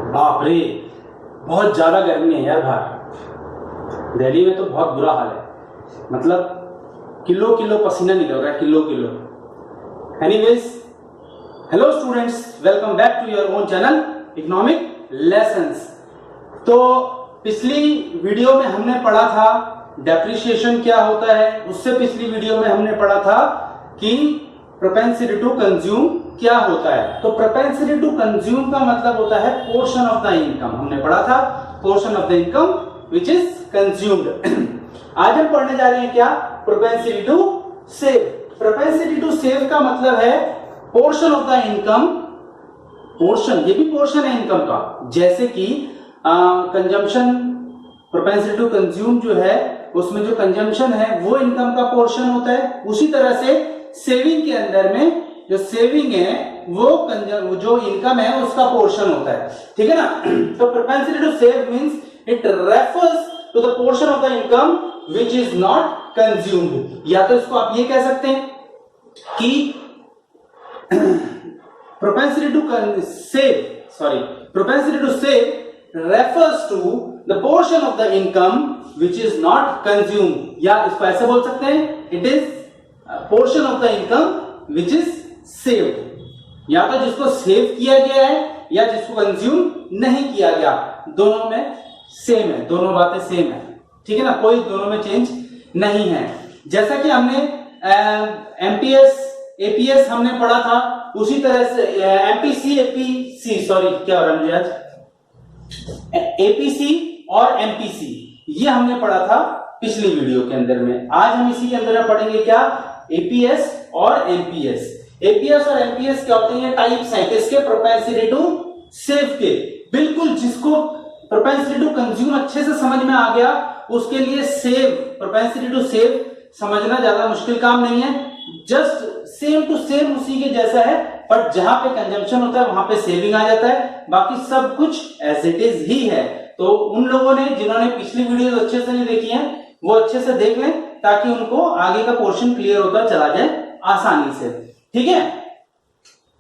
बाप रे, बहुत ज्यादा गर्मी है यार बाहर। दिल्ली में तो बहुत बुरा हाल है, मतलब किलो किलो पसीना निकल रहा है, kilo kilo. Anyways, hello students, welcome back to your own channel economic lessons. तो पिछली वीडियो में हमने पढ़ा था डेप्रिसिएशन क्या होता है, उससे पिछली वीडियो में हमने पढ़ा था कि प्रोपेंसिटी टू कंज्यूम क्या होता है। तो प्रोपेंसिटी टू कंज्यूम का मतलब होता है पोर्शन ऑफ द इनकम। हमने पढ़ा था portion of the income which is consumed. आज हम पढ़ने जा रहे हैं क्या, propensity to save. Propensity to save का मतलब है portion of the income. Portion, ये भी पोर्शन है इनकम का, जैसे कि कंजम्पशन, प्रोपेंसिटी टू कंज्यूम जो है उसमें जो कंजम्पशन है वो इनकम का पोर्शन होता है। उसी तरह से सेविंग के अंदर में जो सेविंग है वो जो इनकम है उसका पोर्शन होता है, ठीक है ना। तो propensity to save means it refers to the portion of the income which is not consumed. या तो इसको आप ये कह सकते हैं कि propensity to save refers to the portion of the income which is not consumed, या इसको ऐसे बोल सकते हैं it is a portion of the income which is saved। या तो जिसको सेव किया गया है या जिसको कंज्यूम नहीं किया गया, दोनों में सेम है, दोनों बातें सेम है, ठीक है ना, कोई दोनों में चेंज नहीं है। जैसा कि हमने एमपीएस एपीएस हमने पढ़ा था, उसी तरह से एमपीसी एपीसी, सॉरी क्या हो रहा है मुझे आज, एपीसी और एमपीसी ये हमने पढ़ा था पिछली वीडियो के अंदर में। आज हम इसी के अंदर पढ़ेंगे क्या, एपीएस और एमपीएस। एपीएस और एमपीएस क्या होते हैं, टाइप्स हैं किसके, प्रोपेंसिटी टू सेव के। बिल्कुल जिसको प्रोपेंसिटी टू कंज्यूम अच्छे से समझ में आ गया उसके लिए सेव, प्रोपेंसिटी टू सेव समझना ज्यादा मुश्किल काम नहीं है, जस्ट सेम टू सेम उसी के जैसा है, पर जहां पे कंजम्पशन होता है वहां पे सेविंग आ जाता है, बाकी सब कुछ एज इट इज ही है। तो उन लोगों ने जिन्होंने पिछली वीडियो अच्छे से नहीं देखी है वो अच्छे से देख लें ताकि उनको आगे का पोर्शन क्लियर होता चला जाए आसानी से, ठीक है।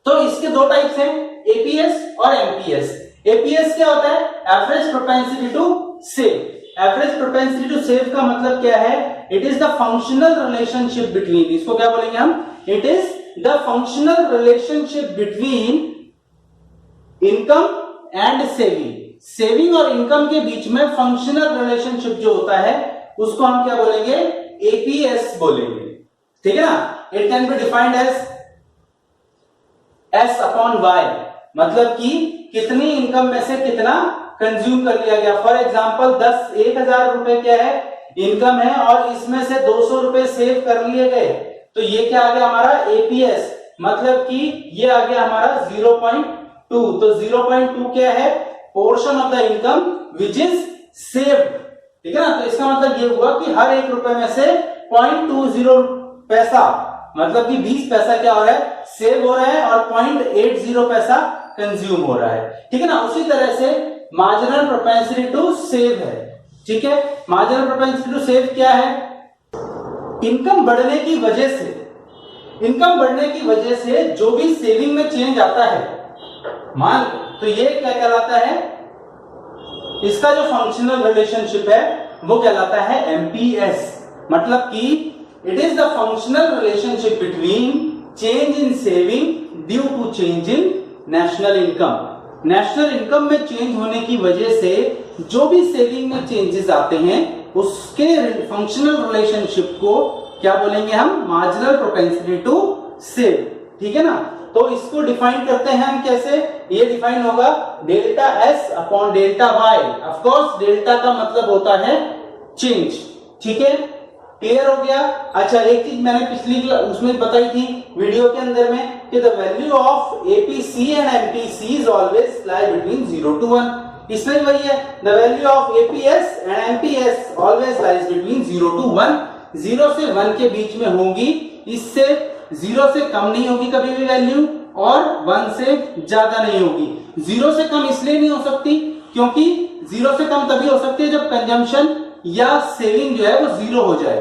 तो इसके दो टाइप्स हैं, एपीएस और एमपीएस। एपीएस क्या होता है, average propensity to save. Average propensity to save का मतलब क्या है, it is the functional relationship between, इसको क्या बोलेंगे हम, it is the functional relationship between income and saving. Saving और इनकम के बीच में फंक्शनल रिलेशनशिप जो होता है उसको हम क्या बोलेंगे, एपीएस बोलेंगे, ठीक है ना। It can be defined as S upon Y, मतलब कि कितनी इनकम में से कितना कंज्यूम कर लिया गया। फॉर एग्जाम्पल 10,000 रुपए क्या है, इनकम है और इसमें से 200 रुपए सेव कर लिए गए, तो ये क्या आ गया हमारा एपीएस, मतलब कि ये आ गया हमारा 0.2। तो 0.2 क्या है, portion of the income which is saved, ठीक है ना। तो इसका मतलब ये हुआ कि हर 1 रुपए में से 0.20 पैसा, मतलब कि 20 पैसा क्या हो रहा है, सेव हो रहा है, और 0.80 पैसा कंज्यूम हो रहा है, ठीक है ना। उसी तरह से मार्जिनल प्रोपेंसिटी टू सेव है, ठीक है। मार्जिनल प्रोपेंसिटी टू सेव क्या है, इनकम बढ़ने की वजह से, इनकम बढ़ने की वजह से जो भी सेविंग में चेंज आता है, मान तो ये क्या कहलाता है, इसका जो फंक्शनल रिलेशनशिप है वो कहलाता है एमपीएस। मतलब कि it is the functional relationship between change in saving due to change in national income. National income में चेंज होने की वजह से जो भी सेविंग में चेंजेस आते हैं उसके फंक्शनल रिलेशनशिप को क्या बोलेंगे हम, मार्जिनल प्रोपेंसिटी टू सेव, ठीक है ना। तो इसको डिफाइन करते हैं हम कैसे, ये डिफाइन होगा delta S upon delta Y. Of course delta का मतलब होता है चेंज, ठीक है, क्लियर हो गया। अच्छा, एक चीज मैंने पिछली उसमें बताई थी वीडियो के अंदर में कि the value of APC and MPC is always lie between 0 to 1। इसमें वही है, the value of APS and MPS always lies between 0 to 1। 0 से 1 के बीच में होंगी, इससे 0 से कम नहीं होगी कभी भी वैल्यू, और 1 से ज्यादा नहीं होगी। 0 से कम इसलिए नहीं हो सकती क्योंकि 0 से कम तभी हो सकती है जब कंजम्पशन या सेविंग जो है वो 0 हो जाए,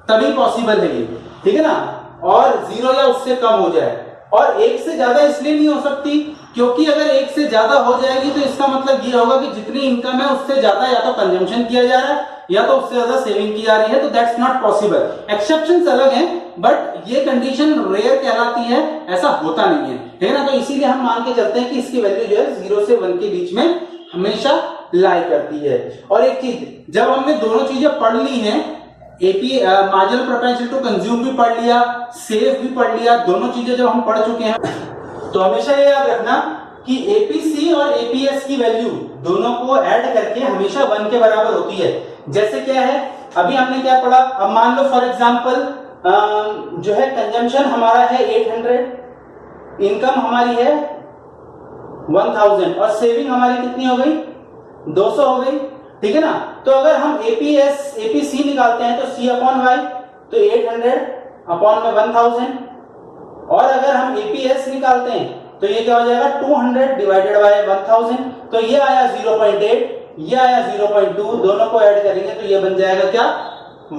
तभी पॉसिबल है ये, ठीक है ना। और 0 या उससे कम हो जाए, और 1 से ज्यादा इसलिए नहीं हो सकती क्योंकि अगर एक से ज्यादा हो जाएगी तो इसका मतलब ये होगा कि जितनी इनकम है उससे ज्यादा या तो कंजम्पशन किया जा रहा है या तो उससे ज्यादा सेविंग की जा रही है, तो दैट्स नॉट पॉसिबल। एक्सेप्शंस अलग हैं, बट ये कंडीशन रेयर कहलाती है, ऐसा होता नहीं है, ठीक है ना। तो इसीलिए हम मान के चलते हैं कि इसकी वैल्यू जो है 0 से 1 के बीच में हमेशा लाई करती है। और एक चीज, जब हमने दोनों चीजें पढ़ ली हैं, AP marginal propensity to consume भी पढ़ लिया, सेव भी पढ़ लिया, दोनों चीजें जब हम पढ़ चुके हैं, तो हमेशा ये याद रखना कि एपीसी और एपीएस की वैल्यू दोनों को ऐड करके हमेशा 1 के बराबर होती है। जैसे क्या है, अभी हमने क्या पढ़ा, अब मान लो फॉर एग्जांपल जो है कंजम्पशन हमारा है 800, इनकम हमारी है 1000 और सेविंग हमारी कितनी हो गई, 200 हो गई, ठीक है ना। तो अगर हम एपीसी निकालते हैं तो सी अपॉन वाई, तो 800 अपॉन में 1000, और अगर हम एपीएस निकालते हैं तो ये क्या हो जाएगा, 200 डिवाइडेड बाय 1000, तो ये आया 0.8, ये आया 0.2, दोनों को ऐड करेंगे तो ये बन जाएगा क्या,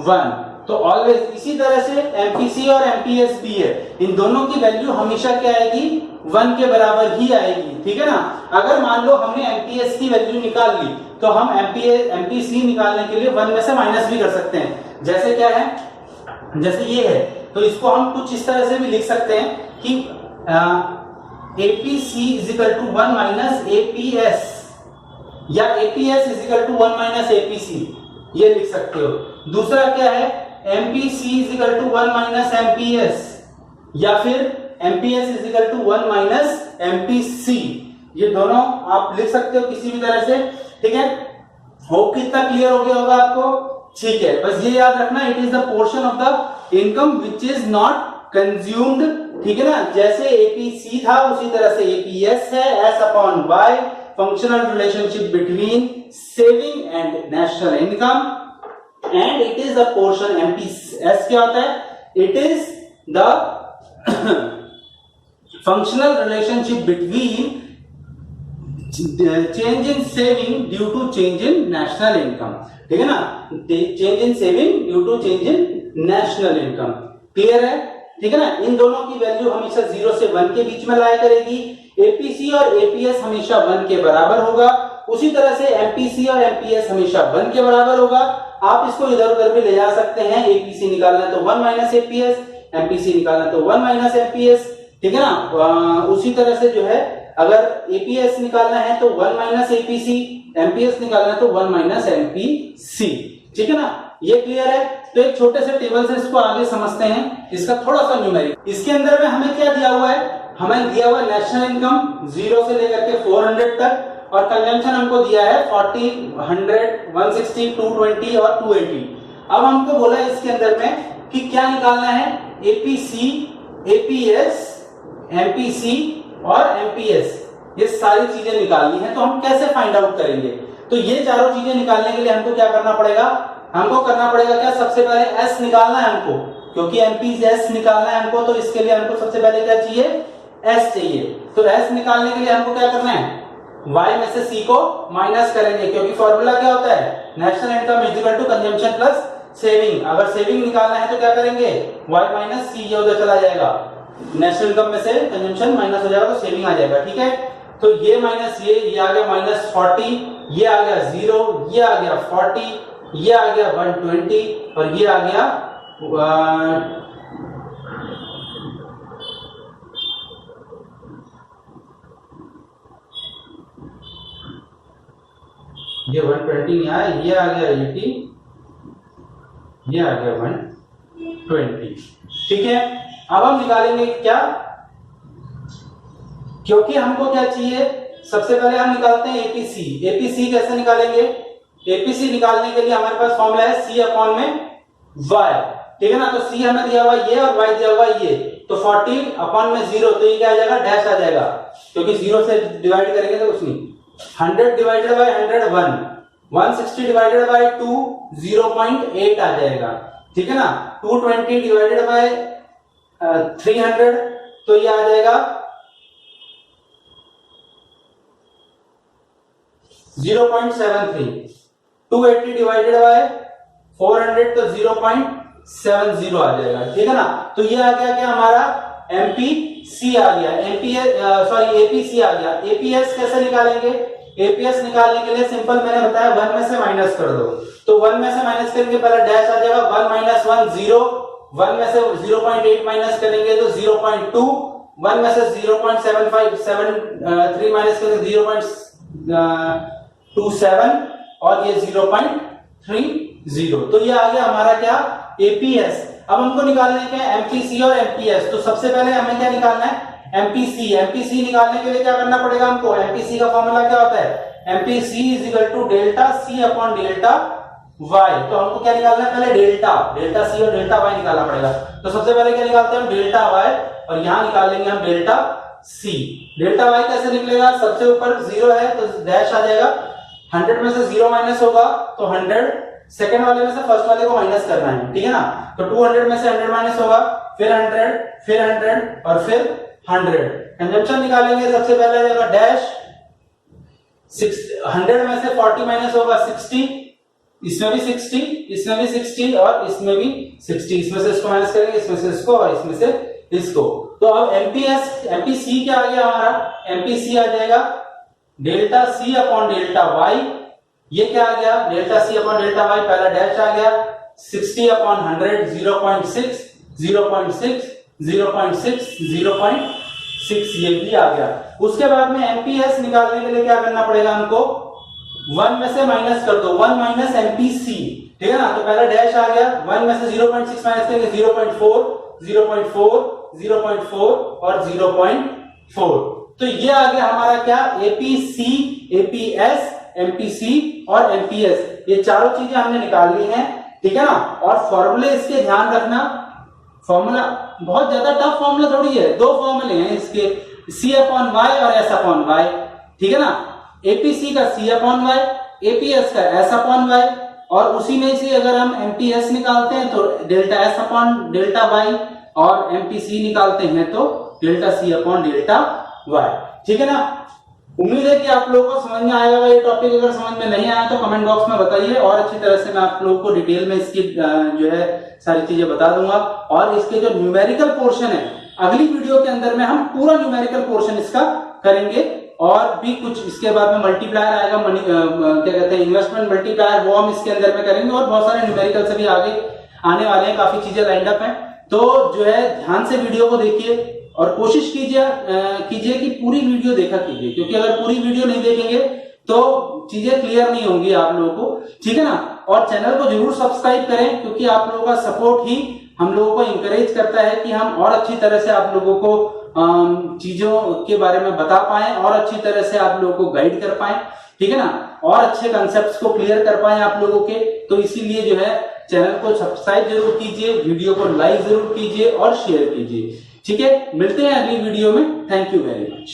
1। तो ऑलवेज इसी तरह से एमपीसी और एमपीएस भी है, इन दोनों की वैल्यू हमेशा क्या आएगी, 1 के बराबर ही आएगी, ठीक है ना। अगर मान लो हमने एमपीएस की वैल्यू निकाल ली तो हम एमपीसी निकालने के लिए 1 में से माइनस भी कर सकते हैं। जैसे क्या है, जैसे ये है, तो इसको हम कुछ इस तरह से भी लिख सकते हैं कि APC is equal to 1 minus APS, या APS is equal to 1 minus APC, ये लिख सकते हो। दूसरा क्या है, MPC is equal to 1 minus MPS, या फिर MPS is equal to 1 minus MPC, ये दोनों आप लिख सकते हो किसी भी तरह से, ठीक है। होप कितना क्लियर हो गया होगा आपको, ठीक है। बस ये याद रखना, it is the portion of the income which is not consumed, ठीक है ना। जैसे एपीसी था उसी तरह से एपीएस है, S upon Y, functional relationship between saving and national income, and it is the portion, MPS क्या होता है, it is the functional relationship between change in saving due to change in national income, ठीक है ना। Change in saving due to change in national income, clear है, ठीक है ना। इन दोनों की वैल्यू हमेशा 0 से 1 के बीच में लाया करेगी। एपीसी और एपीएस हमेशा 1 के बराबर होगा, उसी तरह से एमपीसी और एमपीएस हमेशा 1 के बराबर होगा। आप इसको इधर उधर भी ले जा सकते हैं, एपीसी निकालना है तो 1 माइनस एपीएस, एमपीसी निकालना है तो 1 माइनस एमपीएस, ठीक है ना। उसी तरह से जो है अगर एपीएस निकालना है तो 1 माइनस एपीसी, एमपीएस निकालना है तो 1 माइनस एमपीसी, ठीक है ना। ये क्लियर है। तो एक छोटे से टेबल से इसको आगे समझते हैं, इसका थोड़ा सा न्यूमेरिक। इसके अंदर में हमें क्या दिया हुआ है, हमें दिया हुआ नेशनल इनकम 0 से लेकर के 400 तक, और कंजम्पशन हमको दिया है 40, 100, 160, 220 और 280। अब हमको बोला है इसके अंदर में कि क्या निकालना है, एपीसी, एपीएस, एमपीसी और एमपीएस, ये सारी चीजें निकालनी है। तो हम कैसे फाइंड आउट करेंगे, तो ये चारों चीजें निकालने के लिए हमको क्या करना पड़ेगा, हमको करना पड़ेगा क्या, सबसे पहले एस निकालना है हमको, क्योंकि एमपीएस निकालना है हमको, तो इसके लिए हमको सबसे पहले क्या चाहिए, एस चाहिए। तो एस निकालने के लिए हमको क्या करना है, y में से c को माइनस करेंगे, क्योंकि फॉर्मूला क्या होता है, national income is equal to consumption plus saving. अगर सेविंग निकालना है तो क्या करेंगे, y माइनस c, ये उधर चला जाएगा, नेशनल इनकम में से कंजम्पशन माइनस हो जाएगा तो सेविंग आ जाएगा, ठीक है। तो ये माइनस ये आ गया माइनस 40, ये आ गया 0, ये आ गया 40, ये आ गया 120 और ये आ गया ये 120 नहीं आया, ये आ गया 80, ये आ गया 120, ठीक है। अब हम निकालेंगे क्या, क्योंकि हमको क्या चाहिए, सबसे पहले हम निकालते हैं एपीसी। एपीसी कैसे निकालेंगे, एपीसी निकालने के लिए हमारे पास फॉर्मूला है सी अपॉन में वाई, ठीक है ना। तो सी हमें दिया हुआ ये और वाई दिया हुआ ये, तो 40 अपॉन में 0, तो ये क्या आ जाएगा, डैश आ जाएगा, क्योंकि 0 से डिवाइड करेंगे तो कुछ नहीं। 100 डिवाइडेड बाय 100 1, 160 डिवाइडेड बाय 2 0.8 आ जाएगा, ठीक है ना। 220 डिवाइडेड बाय 300, तो ये आ जाएगा 0.73। 280 डिवाइडेड बाय 400 तो 0.70 आ जाएगा, ठीक है ना। तो ये आ गया क्या हमारा एमपी सी आ गया, एपीसी आ गया। एपीएस कैसे निकालेंगे? एपीएस निकालने के लिए सिंपल मैंने बताया 1 में से माइनस कर दो। तो 1 में से माइनस करेंगे, पहले डैश आ जाएगा, 1 माइनस 1 0, 1 में से 0.8 माइनस करेंगे तो 0.2, 1 में से 0.753 माइनस करेंगे 0.27 और ये 0.30। तो ये आ गया हमारा क्या? एपीएस। अब हमको निकालने के एमपीसी और एमपीएस। तो सबसे पहले हमें क्या निकालना है? एमपीसी। एमपीसी निकालने के लिए क्या करना पड़ेगा हमको? एमपीसी का फॉर्मूला क्या होता है? MPC is equal to delta C upon delta Y. तो हमको क्या निकालना है? पहले डेल्टा सी और डेल्टा वाई निकालना पड़ेगा। तो सबसे पहले क्या निकालते हैं हम? डेल्टा वाई, और यहां निकाल लेंगे हम डेल्टा सी। डेल्टा वाई कैसे निकलेगा? सबसे ऊपर 0 है तो डैश आ जाएगा, 100 में से 0 माइनस होगा तो 100, सेकंड वाले में से फर्स्ट वाले को माइनस करना है, ठीक है ना? तो 200 में से 100 माइनस होगा, फिर 100, फिर 100 और फिर 100। कंजम्पशन निकालेंगे, सबसे पहले आ जाएगा डैश, 100 में से 40 माइनस होगा 60, इसमें भी 60, इसमें भी 60 और इसमें भी 60। इसमें से इसको माइनस करेंगे, इसमें से इसको और इसमें से इसको। तो अब एमपीसी क्या आ गया हमारा? एमपीसी आ जाएगा delta C upon delta Y. ये क्या आ गया? Delta C upon delta Y, पहला डैश आ गया, 60 अपॉन 100 0.6, 0.6, 0.6, 0.6, ये भी आ गया। उसके बाद में एमपीएस निकालने के लिए क्या करना पड़ेगा हमको? 1 में से माइनस कर दो, 1 माइनस एमपीसी, ठीक है ना? तो पहला डैश आ गया, 1 में से 0.6 माइनस करेंगे 0.4, 0.4, 0.4 और 0.4। तो ये आ गया हमारा क्या? एपीसी, एपीएस, एमपीसी और एमपीएस। ये चारों चीजें हमने निकाल ली हैं, ठीक है ना? और फॉर्मूले इसके ध्यान रखना, फॉर्मूला बहुत ज्यादा टफ फॉर्मूला थोड़ी है, 2 फॉर्मूले हैं इसके, सी अपॉन वाई और एस अपॉन वाई, ठीक है ना? एपीसी का सी अपॉन वाई, एपीएस का एस अपॉन वाई, और उसी में से अगर हम एमपीएस निकालते हैं तो delta S upon delta Y, और एमपीसी निकालते हैं तो delta C upon delta Y, ठीक है ना? उम्मीद है कि आप लोगों को समझ में आएगा ये टॉपिक। अगर समझ में नहीं आया तो कमेंट बॉक्स में बताइए, और अच्छी तरह से मैं आप लोगों को डिटेल में इसकी जो है सारी चीजें बता दूंगा। और इसके जो न्यूमेरिकल पोर्शन है, अगली वीडियो के अंदर में हम पूरा न्यूमेरिकल पोर्शन इसका करेंगे, और भी कुछ इसके बाद में मल्टीप्लायर आएगा, क्या कहते हैं, इन्वेस्टमेंट मल्टीप्लायर, वो हम इसके अंदर में करेंगे, और बहुत सारे न्यूमेरिकल से भी आगे आने वाले हैं, काफी चीजें लाइंड अप हैं। तो जो है ध्यान से वीडियो को देखिए और कोशिश कीजिए कि पूरी वीडियो देखा कीजिए, क्योंकि अगर पूरी वीडियो नहीं देखेंगे तो चीजें क्लियर नहीं होंगी आप लोगों को, ठीक है ना? और चैनल को जरूर सब्सक्राइब करें, क्योंकि आप लोगों का सपोर्ट ही हम लोगों को इंकरेज करता है कि हम और अच्छी तरह से आप लोगों को चीजों के बारे में बता पाए, और अच्छी तरह से आप लोगों को गाइड कर पाए, ठीक है ना? और अच्छे कंसेप्ट्स को क्लियर कर पाए आप लोगों के। तो इसीलिए जो है चैनल को सब्सक्राइब जरूर कीजिए, वीडियो को लाइक जरूर कीजिए और शेयर कीजिए, ठीक है? मिलते हैं अगली वीडियो में। Thank you very much.